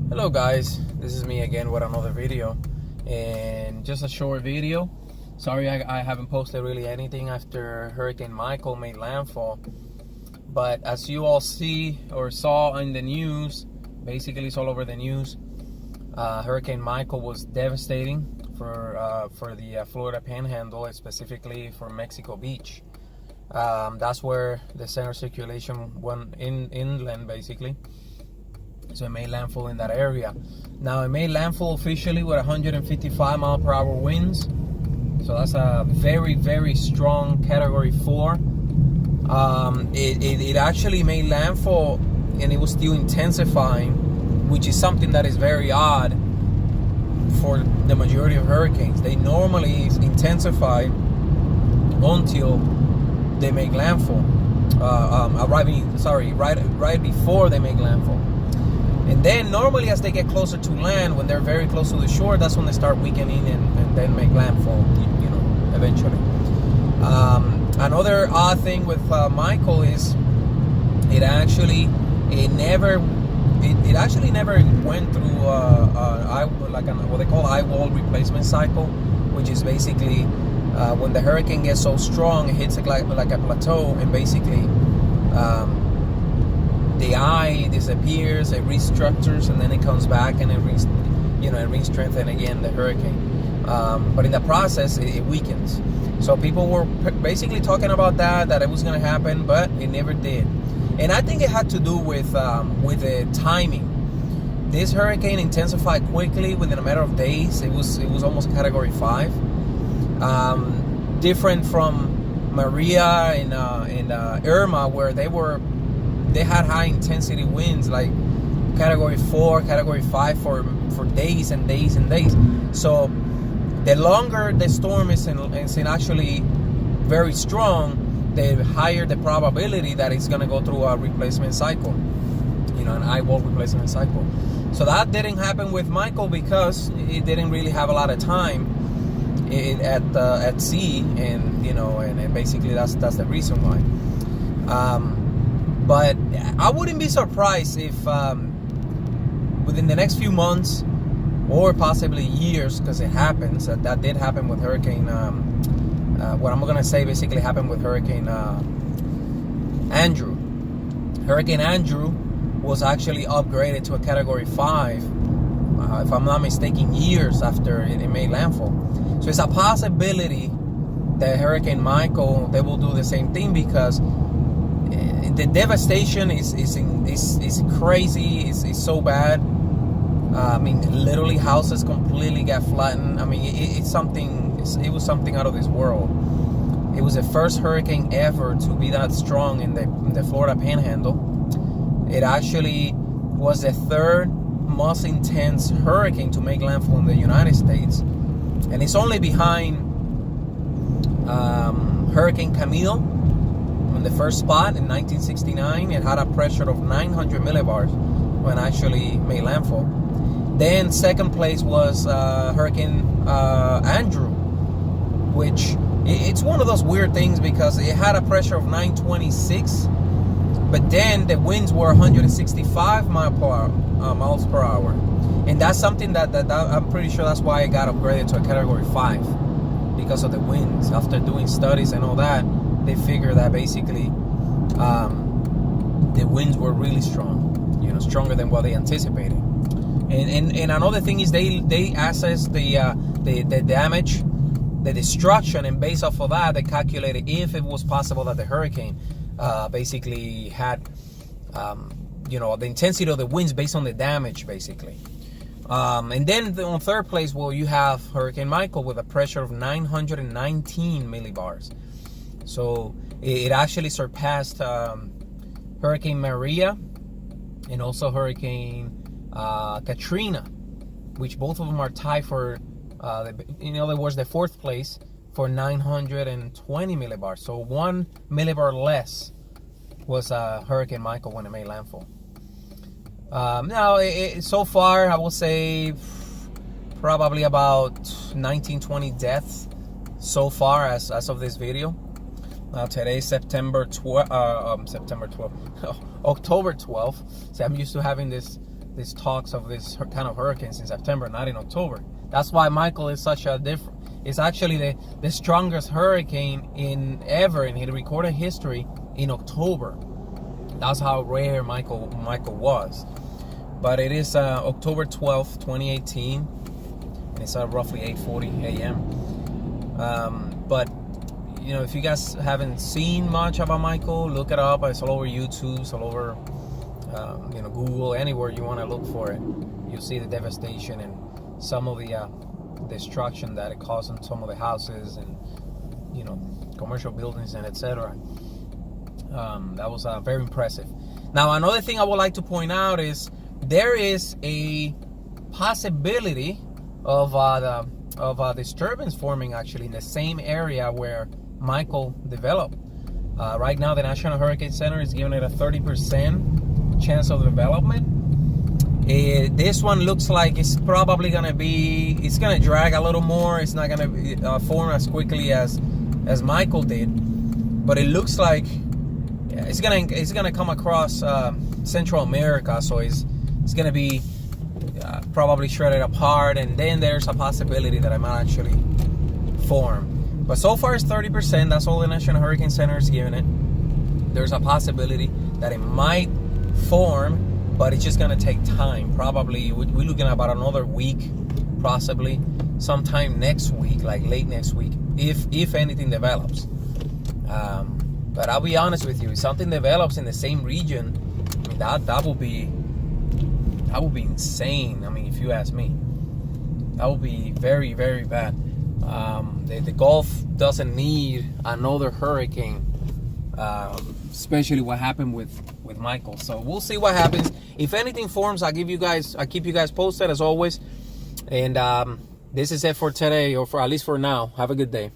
Hello guys, this is me again with another video, and just a short video. Sorry I haven't posted really anything after Hurricane Michael made landfall, but as you all see or saw in the news, basically it's all over the news, Hurricane Michael was devastating for the Florida Panhandle, specifically for Mexico Beach. That's where the center circulation went inland basically. So it made landfall in that area. Now it made landfall officially with 155 mile per hour winds. So that's a very, very strong Category 4. It actually made landfall and it was still intensifying, which is something that is very odd for the majority of hurricanes. They normally intensify until they make landfall. Right before they make landfall. And then normally as they get closer to land, when they're very close to the shore, that's when they start weakening and then make landfall, eventually. Another odd thing with Michael is it actually never went through what they call eye wall replacement cycle, which is basically when the hurricane gets so strong, it hits like a plateau, and basically the eye disappears, it restructures, and then it comes back and it re-strengthens again the hurricane. But in the process, it weakens. So people were basically talking about that it was going to happen, but it never did. And I think it had to do with the timing. This hurricane intensified quickly within a matter of days. It was almost Category 5. Different from Maria and Irma, where they had high intensity winds like Category 4, Category 5 for days and days and days. So the longer the storm is actually very strong, the higher the probability that it's going to go through a replacement cycle, an eye wall replacement cycle. So that didn't happen with Michael because it didn't really have a lot of time at sea, and basically that's the reason why. But I wouldn't be surprised if within the next few months or possibly years, because it happens, that did happen with Hurricane, what I'm going to say basically happened with Hurricane Andrew. Hurricane Andrew was actually upgraded to a Category 5, if I'm not mistaken, years after it made landfall. So it's a possibility that Hurricane Michael, they will do the same thing, because the devastation is crazy. It's so bad. Literally houses completely got flattened. It was something out of this world. It was the first hurricane ever to be that strong in the Florida Panhandle. It actually was the third most intense hurricane to make landfall in the United States, and it's only behind Hurricane Camille. On the first spot in 1969, it had a pressure of 900 millibars when it actually made landfall. Then second place was Hurricane Andrew, which it's one of those weird things because it had a pressure of 926, but then the winds were 165 miles per hour, and that's something that I'm pretty sure that's why it got upgraded to a Category 5, because of the winds. After doing studies and all that, they figure that basically the winds were really strong, stronger than what they anticipated. And another thing is they assess the damage, the destruction, and based off of that, they calculated if it was possible that the hurricane basically had the intensity of the winds based on the damage, basically. And then on third place, you have Hurricane Michael with a pressure of 919 millibars. So it actually surpassed Hurricane Maria and also Hurricane Katrina, which both of them are tied for, in other words, the fourth place for 920 millibars. So 1 millibar less was Hurricane Michael when it made landfall. Now, so far, I will say probably about 19-20 deaths so far as of this video. Today's October 12th. See, I'm used to having this these talks of this kind of hurricanes in September, not in October. That's why Michael is such a different. It's actually the strongest hurricane in ever in recorded history in October. That's how rare Michael was. But it is October 12th, 2018, and it's roughly 8:40 a.m. But you know, if you guys haven't seen much about Michael, look it up. It's all over YouTube, it's all over Google, anywhere you want to look for it. You'll see the devastation and some of the destruction that it caused on some of the houses and commercial buildings and etc. That was very impressive. Now, another thing I would like to point out is there is a possibility of a disturbance forming actually in the same area where Michael developed. Right now, the National Hurricane Center is giving it a 30% chance of development. This one looks like it's probably gonna drag a little more. It's not gonna form as quickly as Michael did, but it looks like it's gonna come across Central America, so it's gonna be probably shredded apart, and then there's a possibility that it might actually form. But so far it's 30%. That's all the National Hurricane Center is giving it. There's a possibility that it might form, but it's just gonna take time. Probably we're looking at about another week, possibly sometime next week, like late next week, if anything develops. But I'll be honest with you, if something develops in the same region, I mean, that would be insane. I mean, if you ask me, that would be very, very bad. The Gulf doesn't need another hurricane, especially what happened with Michael. So we'll see what happens. If anything forms, I'll keep you guys posted as always. And this is it for today, or for at least for now. Have a good day.